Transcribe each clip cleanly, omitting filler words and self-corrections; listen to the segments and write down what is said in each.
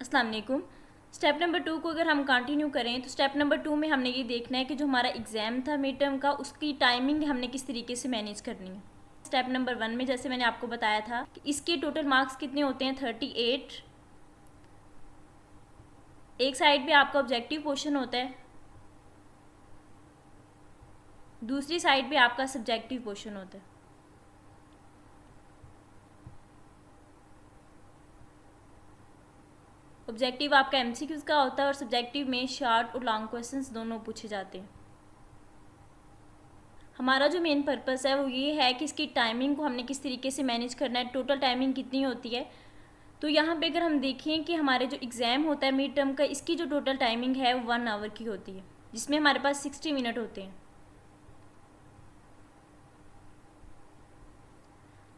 अस्सलाम वालेकुम। Step number 2 को अगर हम कंटिन्यू करें तो स्टेप नंबर 2 में हमने ये देखना है कि जो हमारा एग्ज़ाम था मिड टर्म का, उसकी टाइमिंग हमने किस तरीके से मैनेज करनी है। स्टेप नंबर 1 में जैसे मैंने आपको बताया था कि इसके टोटल मार्क्स कितने होते हैं, 38। एक साइड पे आपका ऑब्जेक्टिव पोर्शन होता है, दूसरी साइड पे आपका सब्जेक्टिव पोर्शन होता है। ऑब्जेक्टिव आपका एमसीक्यूज़ का होता है और सब्जेक्टिव में शॉर्ट और लॉन्ग क्वेश्चंस दोनों पूछे जाते हैं। हमारा जो मेन पर्पस है वो ये है कि इसकी टाइमिंग को हमने किस तरीके से मैनेज करना है, टोटल टाइमिंग कितनी होती है। तो यहाँ पे अगर हम देखें कि हमारे जो एग्ज़ाम होता है मिड टर्म का, इसकी जो टोटल टाइमिंग है वो 1 आवर की होती है, जिसमें हमारे पास 60 मिनट होते हैं।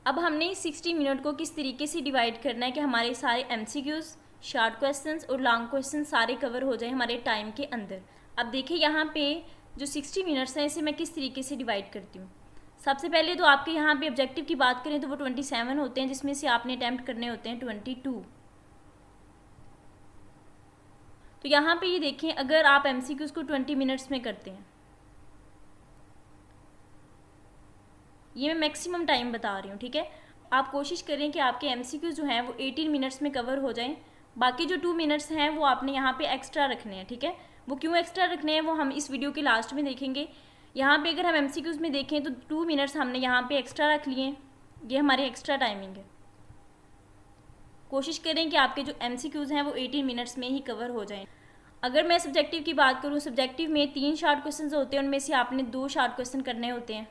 अब हमने 60 मिनट को किस तरीके से डिवाइड करना है कि हमारे सारे एमसीक्यूज़, शॉर्ट क्वेश्चंस और लॉन्ग क्वेश्चन सारे कवर हो जाए हमारे टाइम के अंदर। अब देखिए यहाँ पे जो 60 मिनट्स हैं इसे मैं किस तरीके से डिवाइड करती हूँ। सबसे पहले तो आपके यहाँ पे ऑब्जेक्टिव की बात करें तो वो 27 होते हैं, जिसमें से आपने अटैम्प्ट करने होते हैं 22। तो यहाँ पे ये देखें, अगर आप एमसीक्यूज़ को 20 मिनट्स में करते हैं, ये मैं मैक्सिमम टाइम बता रही हूँ, ठीक है। आप कोशिश करें कि आपके एमसीक्यूज़ जो हैं वो 18 मिनट्स में कवर हो जाएं। बाकी जो 2 मिनट्स हैं वो आपने यहाँ पे एक्स्ट्रा रखने हैं, ठीक है। वो क्यों एक्स्ट्रा रखने हैं वो हम इस वीडियो के लास्ट में देखेंगे। यहाँ पे अगर हम एमसीक्यूज़ में देखें तो 2 मिनट्स हमने यहाँ पे एक्स्ट्रा रख लिए, ये हमारी एक्स्ट्रा टाइमिंग है। कोशिश करें कि आपके जो एमसीक्यूज़ हैं वो 18 मिनट्स में ही कवर हो जाएं। अगर मैं सब्जेक्टिव की बात करूँ, सब्जेक्टिव में 3 शॉर्ट क्वेश्चन होते हैं, उनमें से आपने 2 शॉर्ट क्वेश्चन करने होते हैं।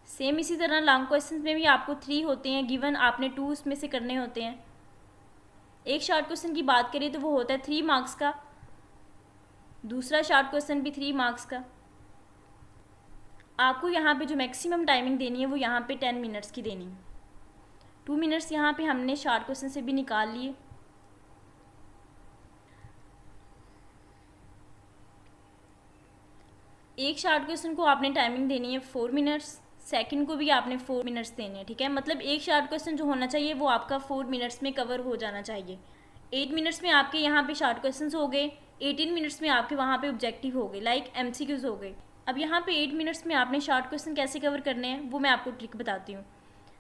सेम इसी तरह लॉन्ग क्वेश्चन में भी आपको 3 होते हैं गिवन, आपने 2 उसमें से करने होते हैं। एक शॉर्ट क्वेश्चन की बात करें तो वो होता है 3 मार्क्स का, दूसरा शॉर्ट क्वेश्चन भी 3 मार्क्स का। आपको यहाँ पे जो मैक्सिमम टाइमिंग देनी है वो यहाँ पे 10 मिनट्स की देनी है। 2 मिनट्स यहाँ पे हमने शॉर्ट क्वेश्चन से भी निकाल लिए। एक शॉर्ट क्वेश्चन को आपने टाइमिंग देनी है 4 मिनट्स, सेकंड को भी आपने 4 मिनट्स देने हैं, ठीक है। मतलब एक शॉर्ट क्वेश्चन जो होना चाहिए वो आपका 4 मिनट्स में कवर हो जाना चाहिए। 8 मिनट्स में आपके यहाँ पे शॉर्ट क्वेश्चंस हो गए, 18 मिनट्स में आपके वहाँ पे ऑब्जेक्टिव हो गए, लाइक एमसीक्यूज हो गए। अब यहाँ पे 8 मिनट्स में आपने शॉर्ट क्वेश्चन कैसे कवर करने हैं वो मैं आपको ट्रिक बताती हूँ।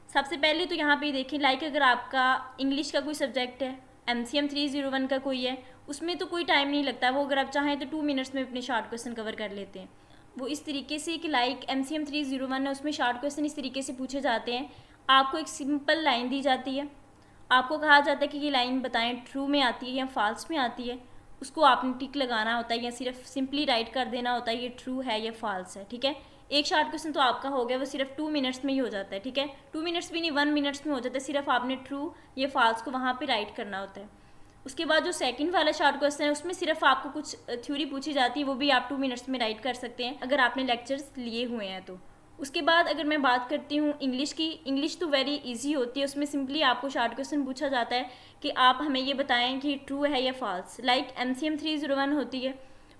सबसे पहले तो यहाँ पे देखें, लाइक अगर आपका इंग्लिश का कोई सब्जेक्ट है, MCM 301 का कोई है, उसमें तो कोई टाइम नहीं लगता, वो अगर आप चाहें तो 2 मिनट्स में अपने शॉर्ट क्वेश्चन कवर कर लेते हैं। वो इस तरीके से कि लाइक MCM 301 है, उसमें शॉर्ट क्वेश्चन इस तरीके से पूछे जाते हैं। आपको एक सिंपल लाइन दी जाती है, आपको कहा जाता है कि ये लाइन बताएं ट्रू में आती है या फॉल्स में आती है। उसको आपने टिक लगाना होता है या सिर्फ सिंपली राइट कर देना होता है ये ट्रू है या फॉल्स है, ठीक है। एक शॉर्ट क्वेश्चन तो आपका हो गया, वो सिर्फ 2 मिनट्स में ही हो जाता है, ठीक है। 2 मिनट्स भी नहीं, 1 मिनट्स में हो जाता है, सिर्फ आपने ट्रू या फॉल्स को वहाँ पे राइट करना होता है। उसके बाद जो सेकंड वाला शॉर्ट क्वेश्चन है उसमें सिर्फ आपको कुछ थ्योरी पूछी जाती है, वो भी आप 2 मिनट्स में राइट कर सकते हैं अगर आपने लेक्चर्स लिए हुए हैं तो। उसके बाद अगर मैं बात करती हूँ इंग्लिश की, इंग्लिश तो वेरी इजी होती है, उसमें सिंपली आपको शॉर्ट क्वेश्चन पूछा जाता है कि आप हमें ये बताएं कि ट्रू है या फॉल्स, लाइक MCM 301 होती है।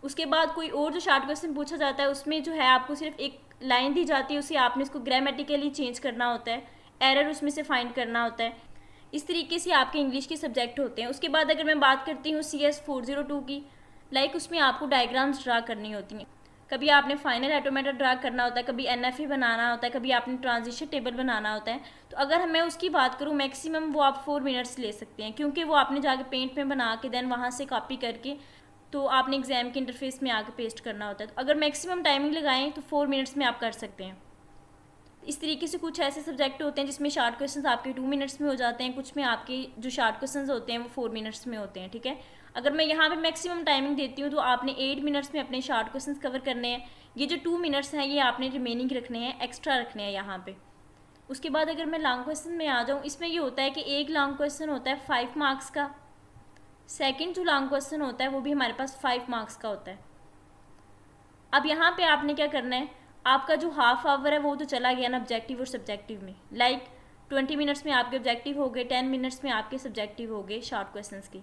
उसके बाद कोई और जो शॉर्ट क्वेश्चन पूछा जाता है उसमें जो है आपको सिर्फ एक लाइन दी जाती है, उसे आपने इसको ग्रामेटिकली चेंज करना होता है, एरर उसमें से फाइंड करना होता है। इस तरीके से आपके इंग्लिश के सब्जेक्ट होते हैं। उसके बाद अगर मैं बात करती हूँ CS 402 की, लाइक उसमें आपको डायग्राम्स ड्रा करनी होती हैं। कभी आपने फाइनल ऑटोमेटा ड्रा करना होता है, कभी NFA बनाना होता है, कभी आपने ट्रांजिशन टेबल बनाना होता है। तो अगर मैं उसकी बात करूँ मैक्सिमम वो आप 4 मिनट्स ले सकते हैं, क्योंकि वो आपने जाके पेंट में बना के देन वहाँ से कॉपी करके तो आपने एग्जाम के इंटरफेस में आके पेस्ट करना होता है। तो अगर मैक्सिमम टाइमिंग लगाएं तो 4 मिनट्स में आप कर सकते हैं। इस तरीके से कुछ ऐसे सब्जेक्ट होते हैं जिसमें शॉर्ट क्वेश्चंस आपके 2 मिनट्स में हो जाते हैं, कुछ में आपके जो शॉर्ट क्वेश्चंस होते हैं वो 4 मिनट्स में होते हैं, ठीक है। अगर मैं यहाँ पे मैक्सिमम टाइमिंग देती हूँ तो आपने 8 मिनट्स में अपने शॉर्ट क्वेश्चंस कवर करने हैं। ये जो 2 मिनट्स हैं ये आपने रिमेनिंग रखने हैं, एक्स्ट्रा रखने हैं यहाँ पे। उसके बाद अगर मैं लॉन्ग क्वेश्चन में आ जाऊँ, इसमें ये होता है कि एक लॉन्ग क्वेश्चन होता है 5 मार्क्स का, सेकेंड जो लॉन्ग क्वेश्चन होता है वो भी हमारे पास 5 मार्क्स का होता है। अब यहाँ पे आपने क्या करना है, आपका जो हाफ आवर है वो तो चला गया ना ऑब्जेक्टिव और सब्जेक्टिव में, लाइक 20 मिनट्स में आपके ऑब्जेक्टिव हो गए, 10 मिनट्स में आपके सब्जेक्टिव हो गए शॉर्ट क्वेश्चंस की।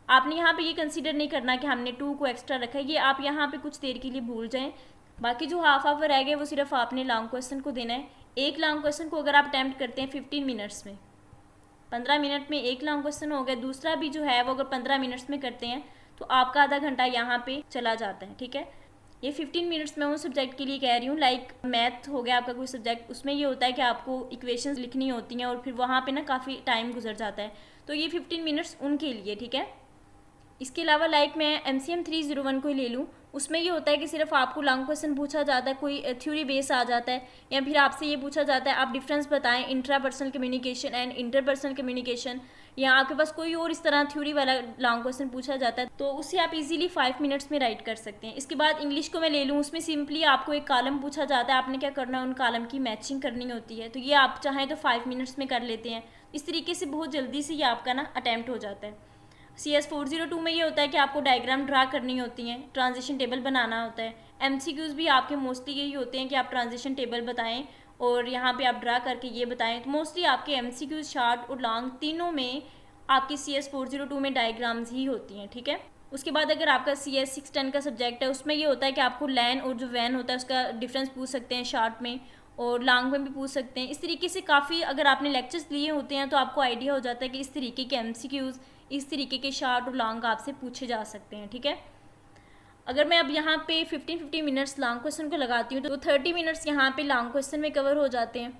आपने यहाँ पे ये कंसीडर नहीं करना कि हमने 2 को एक्स्ट्रा रखा है, ये आप यहाँ पे कुछ देर के लिए भूल जाएं। बाकी जो हाफ आवर रह गए वो सिर्फ आपने लॉन्ग क्वेश्चन को देना है। एक लॉन्ग क्वेश्चन को अगर आप अटैम्प्ट करते हैं 15 मिनट्स में, 15 मिनट में एक लॉन्ग क्वेश्चन हो गया। दूसरा भी जो है वो अगर 15 मिनट्स में करते हैं तो आपका आधा घंटा यहाँ पे चला जाता है, ठीक है। ये 15 मिनट्स मैं उन सब्जेक्ट के लिए कह रही हूँ, लाइक मैथ हो गया आपका कोई सब्जेक्ट, उसमें ये होता है कि आपको इक्वेशंस लिखनी होती हैं और फिर वहाँ पे ना काफ़ी टाइम गुजर जाता है, तो ये 15 मिनट्स उनके लिए, ठीक है। इसके अलावा लाइक मैं MCM 301 को ही ले लूँ, उसमें ये होता है कि सिर्फ आपको लॉन्ग क्वेश्चन पूछा जाता है, कोई थ्योरी बेस आ जाता है, या फिर आपसे ये पूछा जाता है आप डिफरेंस बताएं intrapersonal communication and interpersonal communication, या आपके पास कोई और इस तरह थ्योरी वाला लॉन्ग क्वेश्चन पूछा जाता है, तो उसे आप इजीली 5 मिनट्स में राइट कर सकते हैं। इसके बाद इंग्लिश को मैं ले लूँ, उसमें सिंपली आपको एक कॉलम पूछा जाता है, आपने क्या करना है उन कॉलम की मैचिंग करनी होती है, तो ये आप चाहें तो 5 मिनट्स में कर लेते हैं। इस तरीके से बहुत जल्दी से ये आपका ना अटैम्प्ट हो जाता है। CS 402 में ये होता है कि आपको डायग्राम ड्रा करनी होती हैं, ट्रांजिशन टेबल बनाना होता है। MCQs भी आपके मोस्टली यही होते हैं कि आप ट्रांजिशन टेबल बताएं और यहाँ पे आप ड्रा करके ये बताएं, तो मोस्टली आपके MCQs शॉर्ट और लॉन्ग तीनों में आपकी CS 402 में डायग्राम्स ही होती हैं, ठीक है। उसके बाद अगर आपका CS 610 का सब्जेक्ट है, उसमें ये होता है कि आपको लैन और जो वैन होता है उसका डिफरेंस पूछ सकते हैं शॉर्ट में, और लॉन्ग में भी पूछ सकते हैं। इस तरीके से काफ़ी अगर आपने लेक्चर्स लिए होते हैं तो आपको आइडिया हो जाता है कि इस तरीके के MCQs, इस तरीके के शॉर्ट और लॉन्ग आपसे पूछे जा सकते हैं, ठीक है। अगर मैं अब यहाँ पे 15-15 मिनट्स लॉन्ग क्वेश्चन को लगाती हूँ तो 30 मिनट्स यहाँ पे लॉन्ग क्वेश्चन में कवर हो जाते हैं।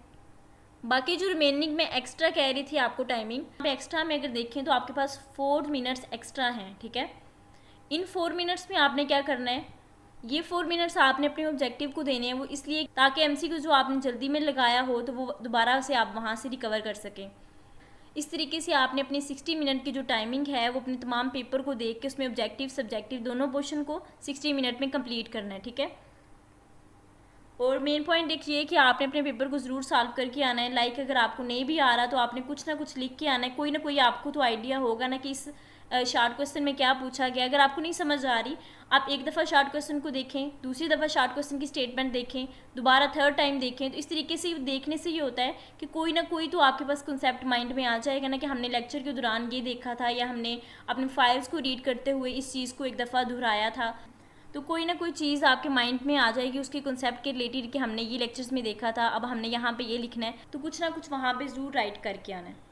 बाकी जो रिमेनिंग में एक्स्ट्रा कह रही थी आपको टाइमिंग, पे एक्स्ट्रा में अगर देखें तो आपके पास 4 मिनट्स एक्स्ट्रा हैं, ठीक है। इन 4 मिनट्स में आपने क्या करना है, ये 4 मिनट्स आपने अपने ऑब्जेक्टिव को देने हैं, वो इसलिए ताकि MCQ जो आपने जल्दी में लगाया हो तो वो दोबारा से आप वहाँ से रिकवर कर सकें। इस तरीके से आपने अपनी 60 मिनट की जो टाइमिंग है वो अपने तमाम पेपर को देख के उसमें ऑब्जेक्टिव सब्जेक्टिव दोनों पोर्शन को 60 मिनट में कंप्लीट करना है, ठीक है। और मेन पॉइंट देखिए कि आपने अपने पेपर को ज़रूर सॉल्व करके आना है। लाइक अगर आपको नहीं भी आ रहा तो आपने कुछ ना कुछ लिख के आना है, कोई ना कोई आपको तो आइडिया होगा ना कि इस शॉर्ट क्वेश्चन में क्या पूछा गया। अगर आपको नहीं समझ आ रही, आप एक दफ़ा शॉर्ट क्वेश्चन को देखें, दूसरी दफ़ा शॉर्ट क्वेश्चन की स्टेटमेंट देखें, दोबारा थर्ड टाइम देखें, तो इस तरीके से देखने से ये होता है कि कोई ना कोई तो आपके पास कंसेप्ट माइंड में आ जाएगा ना कि हमने लेक्चर के दौरान ये देखा था, या हमने अपने फाइल्स को रीड करते हुए इस चीज़ को एक दफ़ा दोहराया था, तो कोई ना कोई चीज़ आपके माइंड में आ जाएगी उसके कंसेप्ट के रिलेटेड कि हमने ये लेक्चर्स में देखा था, अब हमने यहाँ पे ये लिखना है, तो कुछ ना कुछ वहाँ पे ज़रूर राइट करके आना है।